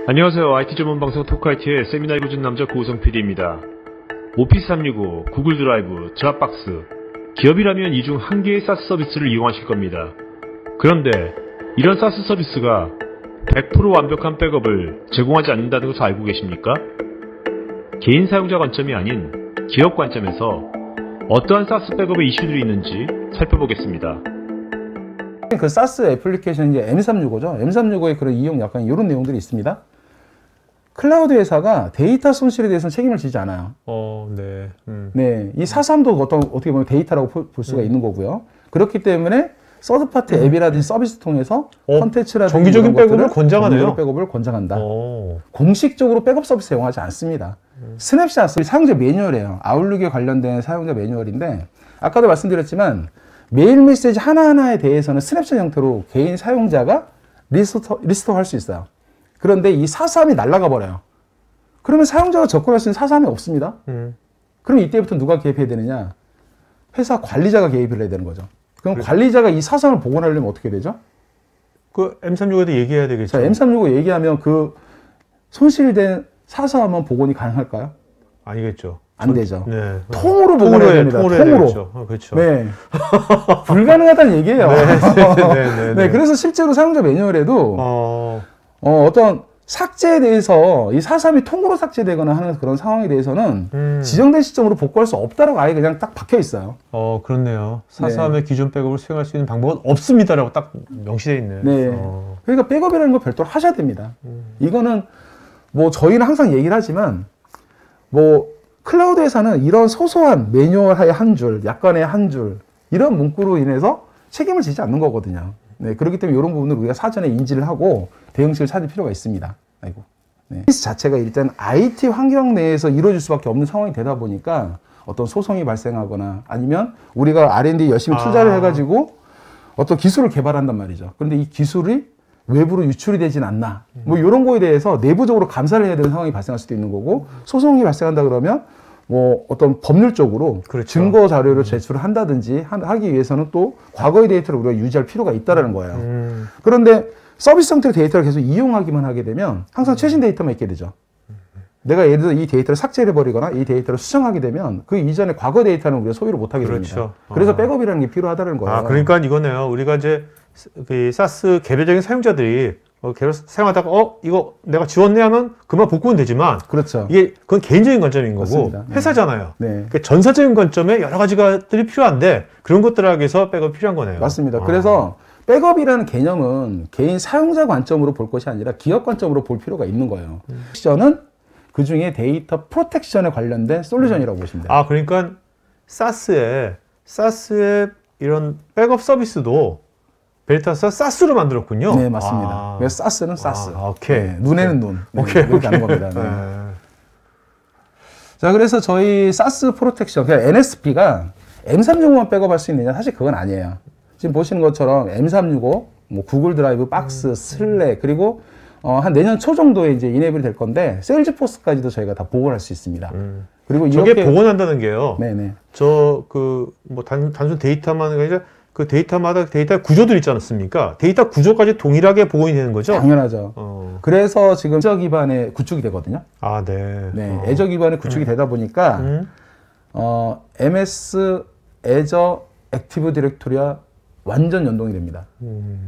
안녕하세요. IT 전문 방송 토크IT의 세미나 읽어준 남자 고우성 PD입니다. 오피스 365, 구글 드라이브, 드랍박스, 기업이라면 이 중 한 개의 사스 서비스를 이용하실 겁니다. 그런데 이런 사스 서비스가 100% 완벽한 백업을 제공하지 않는다는 것을 알고 계십니까? 개인 사용자 관점이 아닌 기업 관점에서 어떠한 사스 백업의 이슈들이 있는지 살펴보겠습니다. 그 사스 애플리케이션이 이제 M365죠. M365의 그런 이용 약간 이런 내용들이 있습니다. 클라우드 회사가 데이터 손실에 대해서는 책임을 지지 않아요. 네. 네, 이 4.3도 어떻게 보면 데이터라고 볼 수가 있는 거고요. 그렇기 때문에 서드파티 앱이라든지 서비스 통해서 컨텐츠라든지 정기적인 백업을 권장하네요. 백업을 권장한다. 공식적으로 백업 서비스 사용하지 않습니다. 스냅샷 사용자 매뉴얼이에요. 아웃룩에 관련된 사용자 매뉴얼인데 아까도 말씀드렸지만 메일 메시지 하나하나에 대해서는 스냅샷 형태로 개인 사용자가 리스토어 할 수 있어요. 그런데 이 4.3이 날아가 버려요. 그러면 사용자가 접근할 수 있는 4.3이 없습니다. 그럼 이때부터 누가 개입해야 되느냐? 회사 관리자가 개입을 해야 되는 거죠. 그럼 관리자가 이 4.3을 복원하려면 어떻게 되죠? 그 M365에도 얘기해야 되겠죠. 자, M365 얘기하면 그 손실된 4.3은 복원이 가능할까요? 아니겠죠. 안 되죠. 네. 통으로 복원해야 됩니다. 통으로. 그렇죠. 네. 불가능하다는 얘기예요. 네. 그래서 실제로 사용자 매뉴얼에도 어떤 삭제에 대해서 이 4.3이 통으로 삭제되거나 하는 그런 상황에 대해서는 지정된 시점으로 복구할 수 없다라고 아예 그냥 딱 박혀 있어요. 그렇네요. 4.3의 기존 백업을 수행할 수 있는 방법은 없습니다라고 딱 명시되어 있네. 네. 그러니까 백업이라는 걸 별도로 하셔야 됩니다. 이거는 뭐 저희는 항상 얘기를 하지만 뭐 클라우드 회사는 이런 소소한 매뉴얼의 한 줄, 약관의 한 줄 이런 문구로 인해서 책임을 지지 않는 거거든요. 네, 그렇기 때문에 이런 부분을 우리가 사전에 인지를 하고 대응책을 찾을 필요가 있습니다. 서비스 자체가 일단 IT 환경 내에서 이루어질 수밖에 없는 상황이 되다 보니까 어떤 소송이 발생하거나 아니면 우리가 R&D 열심히 투자를 해가지고 어떤 기술을 개발한단 말이죠. 그런데 이 기술이 외부로 유출이 되진 않나. 뭐 이런 거에 대해서 내부적으로 감사를 해야 되는 상황이 발생할 수도 있는 거고 소송이 발생한다 그러면 뭐 어떤 법률적으로 그렇죠. 증거 자료를 제출을 한다든지 하기 위해서는 또 과거의 데이터를 우리가 유지할 필요가 있다라는 거예요. 그런데 서비스 형태의 데이터를 계속 이용하기만 하게 되면 항상 최신 데이터만 있게 되죠. 내가 예를 들어 이 데이터를 삭제를 해버리거나 이 데이터를 수정하게 되면 그 이전에 과거 데이터는 우리가 소유를 못하게 됩니다. 그래서 백업이라는 게 필요하다는 거예요. 그러니까 이거네요. 우리가 이제 그 사스 개별적인 사용자들이 계속 사용하다가 이거 내가 지웠네 하면 그만 복구는 되지만 그렇죠. 그건 개인적인 관점인 거고 맞습니다. 회사잖아요. 네. 그러니까 전사적인 관점에 여러 가지들이 필요한데 그런 것들에 위해서 백업이 필요한 거네요. 맞습니다. 그래서 백업이라는 개념은 개인 사용자 관점으로 볼 것이 아니라 기업 관점으로 볼 필요가 있는 거예요. 프로텍션은 그 중에 데이터 프로텍션에 관련된 솔루션이라고 보시면 돼요. 그러니까 사스의 이런 백업 서비스도 벨타스가 사스로 만들었군요. 네, 맞습니다. 그래서 사스는 사스. 오케이. 네, 눈에는 눈. 네, 오케이. 이렇게 하는 겁니다. 네. 자, 그래서 저희 사스 프로텍션, 그러니까 NSP가 M365만 백업할 수 있느냐? 사실 그건 아니에요. 지금 보시는 것처럼 M365, 뭐 구글 드라이브, 박스, 슬랙, 그리고 한 내년 초 정도에 이제 이네이블이 될 건데 세일즈포스까지도 저희가 다 복원할 수 있습니다. 그리고 저게 복원한다는 게요. 네네. 뭐 단순 데이터만 아니라 그 데이터마다 데이터 구조들 있지 않습니까? 데이터 구조까지 동일하게 복원이 되는 거죠? 당연하죠. 그래서 지금 애저 기반의 구축이 되거든요. 네. 애저 기반의 구축이 되다 보니까 MS 애저 액티브 디렉토리와 완전 연동이 됩니다.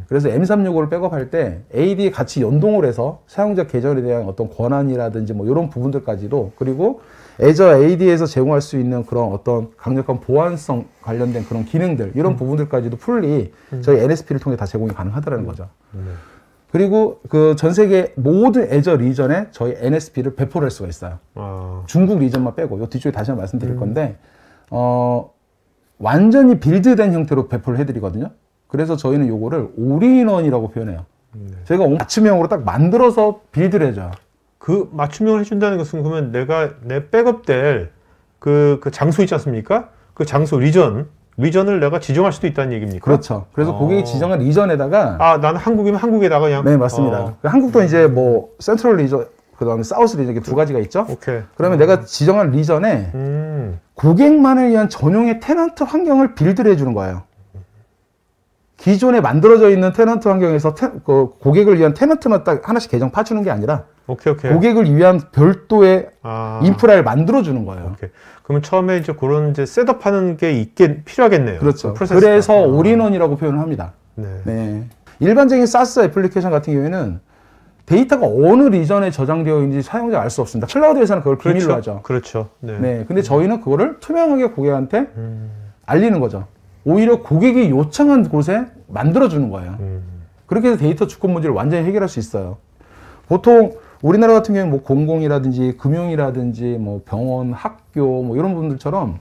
그래서 M365를 백업할 때 AD에 같이 연동을 해서 사용자 계정에 대한 어떤 권한이라든지 뭐 이런 부분들까지도 그리고 애저 AD에서 제공할 수 있는 그런 어떤 강력한 보안성 관련된 그런 기능들 이런 부분들까지도 풀리 저희 NSP를 통해 다 제공이 가능하다는 거죠. 그리고 그 전 세계 모든 애저 리전에 저희 NSP를 배포를 할 수가 있어요. 중국 리전만 빼고 요 뒤쪽에 다시 한번 말씀드릴 건데 완전히 빌드된 형태로 배포를 해드리거든요. 그래서 저희는 요거를 올인원이라고 표현해요. 저희가 맞춤형으로 딱 만들어서 빌드를 해줘요. 그 맞춤형을 해준다는 것은 그러면 내가 내 백업될 그 장소 있지 않습니까? 그 장소 리전을 내가 지정할 수도 있다는 얘기입니까? 그렇죠. 그래서 고객이 지정한 리전에다가 나는 한국이면 한국에다가 그냥 네, 맞습니다. 한국도 이제 뭐 센트럴 리전 그다음에 사우스 리전 이렇게 두 가지가 있죠. 오케이. 그러면 내가 지정한 리전에 고객만을 위한 전용의 테넌트 환경을 빌드를 해주는 거예요. 기존에 만들어져 있는 테넌트 환경에서 그 고객을 위한 테넌트만 딱 하나씩 계정 파주는 게 아니라 오케이. 고객을 위한 별도의 인프라를 만들어주는 거예요. 오케이. 그러면 처음에 이제 그런 이제 셋업하는 게 필요하겠네요. 그렇죠. 그 그래서 올인원이라고 표현을 합니다. 네. 네. 일반적인 SaaS 애플리케이션 같은 경우에는 데이터가 어느 리전에 저장되어 있는지 사용자가 알 수 없습니다. 클라우드에서는 그걸 비밀로 하죠. 그렇죠. 네. 네. 근데 저희는 그거를 투명하게 고객한테 알리는 거죠. 오히려 고객이 요청한 곳에 만들어주는 거예요. 그렇게 해서 데이터 주권 문제를 완전히 해결할 수 있어요. 보통 우리나라 같은 경우는 뭐 공공이라든지 금융이라든지 뭐 병원, 학교 뭐 이런 분들처럼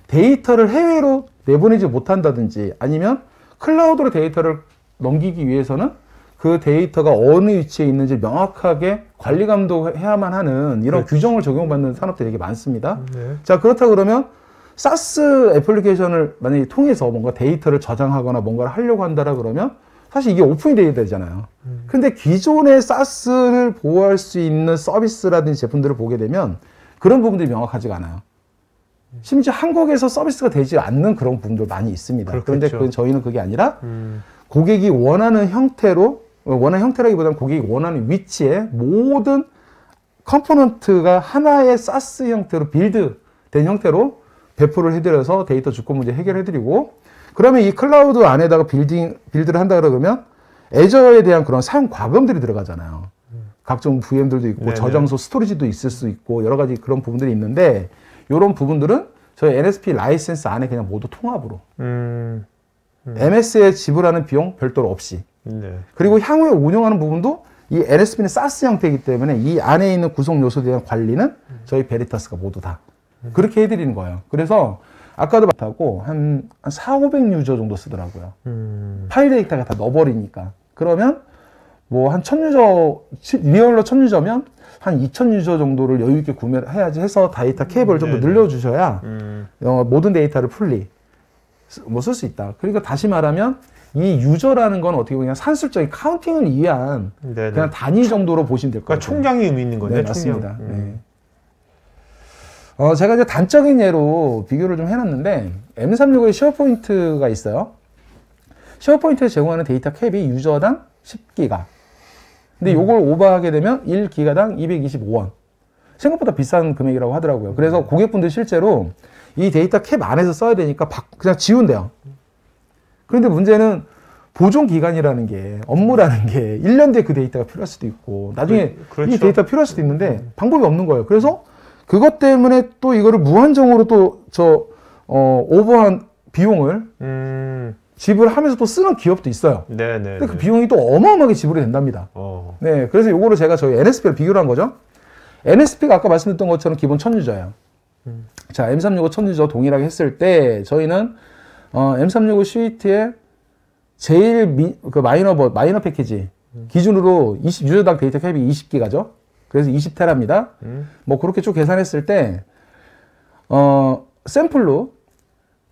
데이터를 해외로 내보내지 못한다든지 아니면 클라우드로 데이터를 넘기기 위해서는 그 데이터가 어느 위치에 있는지 명확하게 관리 감독해야만 하는 이런 그렇죠. 규정을 적용받는 산업들이 되게 많습니다. 네. 자, 그렇다 그러면 SaaS 애플리케이션을 만약에 통해서 뭔가 데이터를 저장하거나 뭔가를 하려고 한다라 그러면 사실 이게 오픈이 돼야 되잖아요. 근데 기존의 SaaS를 보호할 수 있는 서비스라든지 제품들을 보게 되면 그런 부분들이 명확하지가 않아요. 심지어 한국에서 서비스가 되지 않는 그런 부분도 많이 있습니다. 그렇겠죠. 그런데 저희는 그게 아니라 고객이 원하는 형태라기보다는 고객이 원하는 위치에 모든 컴포넌트가 하나의 SaaS 형태로 빌드된 형태로 배포를 해드려서 데이터 주권 문제 해결해드리고, 그러면 이 클라우드 안에다가 빌드를 한다 그러면 애저에 대한 그런 사용 과금들이 들어가잖아요. 각종 VM들도 있고 네네. 저장소 스토리지도 있을 수 있고 여러 가지 그런 부분들이 있는데, 이런 부분들은 저희 NSP 라이센스 안에 그냥 모두 통합으로 MS에 지불하는 비용 별도로 없이, 네. 그리고 향후에 운영하는 부분도 이 NSP는 SaaS 형태이기 때문에 이 안에 있는 구성 요소에 대한 관리는 저희 베리타스가 모두 다 그렇게 해드리는 거예요. 그래서 아까도 말하고 한 400, 500 유저 정도 쓰더라고요. 파일 데이터가 다 넣어버리니까. 그러면 뭐 한 1000유저, 리얼로 1000유저면 한 2000유저 정도를 여유 있게 구매를 해야지 해서 데이터 캡을 좀 더 늘려주셔야 모든 데이터를 풀리 쓸 수 있다. 그러니까 다시 말하면 이 유저라는 건 어떻게 보면 산술적인 카운팅을 위한 네네. 그냥 단위 정도로 보시면 될 것 그러니까 같아요. 총량이 의미 있는 거네요. 네, 맞습니다. 총량. 네. 제가 이제 단적인 예로 비교를 좀 해놨는데 M365에 쉐어포인트가 있어요. 쉐어포인트에 제공하는 데이터 캡이 유저당 10기가. 근데 요걸 오버하게 되면 1기가당 225원. 생각보다 비싼 금액이라고 하더라고요. 그래서 고객분들 실제로 이 데이터 캡 안에서 써야 되니까 그냥 지운대요. 그런데 문제는 보존 기간이라는 게, 업무라는 게 1년 뒤에 그 데이터가 필요할 수도 있고 나중에 그렇죠. 이 데이터가 필요할 수도 있는데 방법이 없는 거예요. 그래서 그것 때문에 또 이거를 무한정으로 오버한 비용을 지불하면서 또 쓰는 기업도 있어요. 네네. 근데 그 비용이 또 어마어마하게 지불이 된답니다. 네, 그래서 요거를 제가 저희 NSP를 비교를 한 거죠. NSP가 아까 말씀드렸던 것처럼 기본 1000유저예요. 자, M365 1000유저 동일하게 했을 때 저희는 M365 스위트의 제일 마이너 패키지 기준으로 유저당 데이터 캡이 20기가죠. 그래서 20테라입니다. 뭐 그렇게 쭉 계산했을 때 샘플로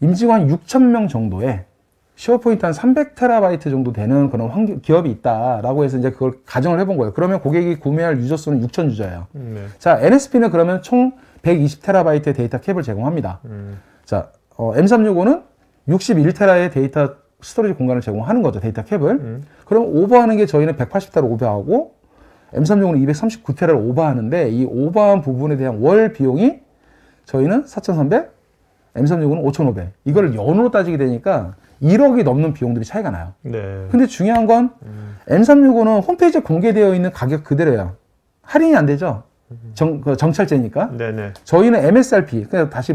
임직원 6,000명 정도의 쉐어포인트 한 300테라바이트 정도 되는 그런 기업이 있다라고 해서 이제 그걸 가정을 해본 거예요. 그러면 고객이 구매할 유저 수는 6,000유저예요. 네. 자, NSP는 그러면 총 120테라바이트의 데이터 캡을 제공합니다. 자, M365는 61테라의 데이터 스토리지 공간을 제공하는 거죠. 데이터 캡을. 그럼 오버하는 게 저희는 180테라 오버하고 M365는 239테라를 오버하는데 이 오버한 부분에 대한 월 비용이 저희는 4,300, M365는 5,500. 이거를 연으로 따지게 되니까 1억이 넘는 비용들이 차이가 나요. 네. 근데 중요한 건 M365는 홈페이지에 공개되어 있는 가격 그대로예요. 할인이 안 되죠. 정찰제니까. 네네. 저희는 MSRP, 그냥 다시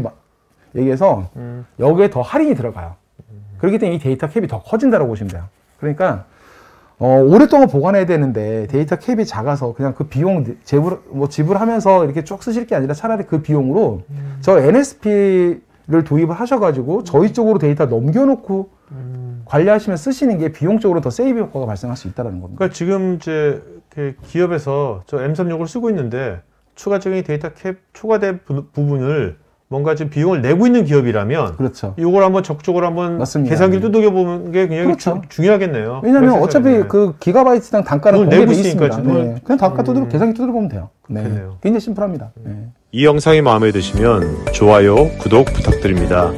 얘기해서 여기에 더 할인이 들어가요. 그렇기 때문에 이 데이터 캡이 더 커진다고 보시면 돼요. 그러니까 오랫동안 보관해야 되는데 데이터 캡이 작아서 그냥 그 비용 지불하면서 이렇게 쭉 쓰실 게 아니라 차라리 그 비용으로 저 NSP를 도입을 하셔가지고 저희 쪽으로 데이터 넘겨놓고 관리하시면 쓰시는 게 비용적으로 더 세이브 효과가 발생할 수 있다는 겁니다. 그러니까 지금 이제 기업에서 저 M365를 쓰고 있는데 추가적인 데이터 캡 초과된 부분을 뭔가 지금 비용을 내고 있는 기업이라면 그렇죠. 이걸 한번 적극적으로 한번 맞습니다. 계산기를 두들겨 보는 게 굉장히 그렇죠. 중요하겠네요. 왜냐하면 어차피 그 기가바이트당 단가는 그걸 내고 공개되어 있으니까 있습니다. 네. 그냥 단가 계산기 두드려 보면 돼요. 네. 그렇겠네요. 굉장히 심플합니다. 네. 이 영상이 마음에 드시면 좋아요, 구독 부탁드립니다.